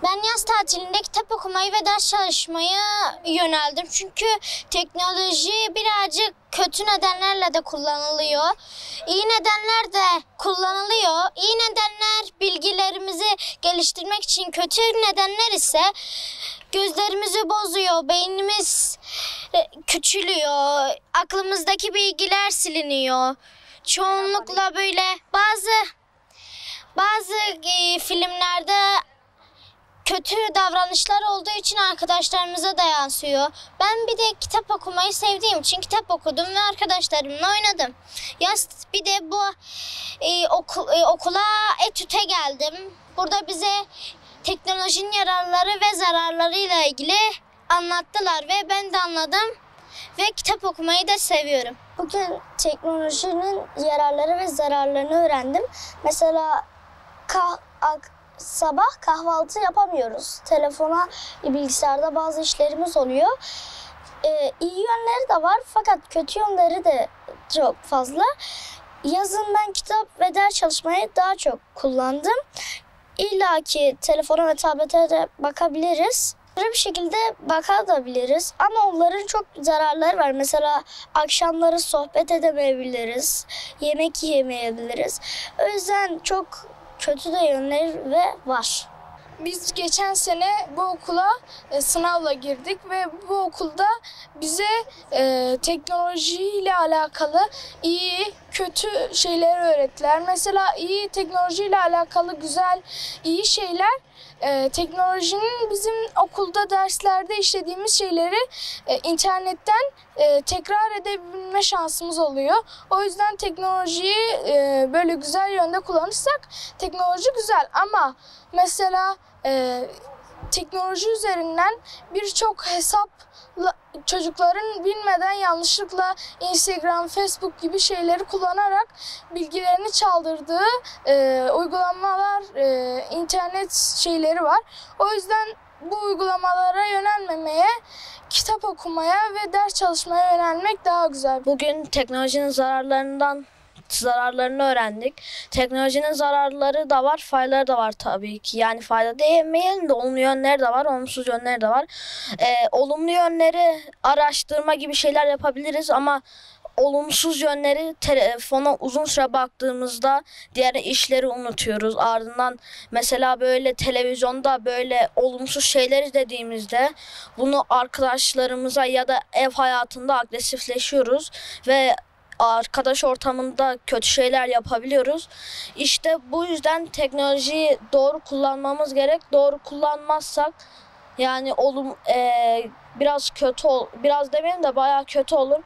Ben yaz tatilinde kitap okumayı ve ders çalışmayı yöneldim. Çünkü teknoloji birazcık kötü nedenlerle de kullanılıyor. İyi nedenler de kullanılıyor. İyi nedenler bilgilerimizi geliştirmek için, kötü nedenler ise gözlerimizi bozuyor, beynimiz küçülüyor, aklımızdaki bilgiler siliniyor. Çoğunlukla böyle bazı filmlerde kötü davranışlar olduğu için arkadaşlarımıza da yansıyor. Ben bir de kitap okumayı sevdiğim için kitap okudum ve arkadaşlarımla oynadım. Bir de bu okula etüte geldim. Burada bize teknolojinin yararları ve zararlarıyla ilgili anlattılar ve ben de anladım ve kitap okumayı da seviyorum. Bugün teknolojinin yararları ve zararlarını öğrendim. Mesela sabah kahvaltı yapamıyoruz. Telefona, bilgisayarda bazı işlerimiz oluyor. İyi yönleri de var fakat kötü yönleri de çok fazla. Yazın ben kitap ve ders çalışmayı daha çok kullandım. İlla ki telefona ve tablete de bakabiliriz. Bir şekilde bakabiliriz ama onların çok zararları var. Mesela akşamları sohbet edemeyebiliriz, yemek yiyemeyebiliriz. O yüzden çok kötü de yönleri var. Biz geçen sene bu okula sınavla girdik ve bu okulda bize teknolojiyle alakalı iyi, kötü şeyleri öğrettiler. Mesela iyi teknolojiyle alakalı iyi şeyler, teknolojinin bizim okulda derslerde işlediğimiz şeyleri internetten tekrar edebilme şansımız oluyor. O yüzden teknolojiyi böyle güzel yönde kullanırsak teknoloji güzel ama mesela teknoloji üzerinden birçok çocukların bilmeden yanlışlıkla Instagram, Facebook gibi şeyleri kullanarak bilgilerini çaldırdığı uygulamalar, internet şeyleri var. O yüzden bu uygulamalara yönelmemeye, kitap okumaya ve ders çalışmaya yönelmek daha güzel. Bugün teknolojinin zararlarını öğrendik. Teknolojinin zararları da var, faydaları da var tabii ki. Yani fayda diyemeyelim de olumlu yönleri de var, olumsuz yönleri de var. Olumlu yönleri araştırma gibi şeyler yapabiliriz ama olumsuz yönleri telefona uzun süre baktığımızda diğer işleri unutuyoruz. Ardından mesela böyle televizyonda böyle olumsuz şeyler izlediğimizde bunu arkadaşlarımıza ya da ev hayatında agresifleşiyoruz ve arkadaş ortamında kötü şeyler yapabiliyoruz. İşte bu yüzden teknolojiyi doğru kullanmamız gerek. Doğru kullanmazsak yani biraz kötü biraz demeyeyim de bayağı kötü olur.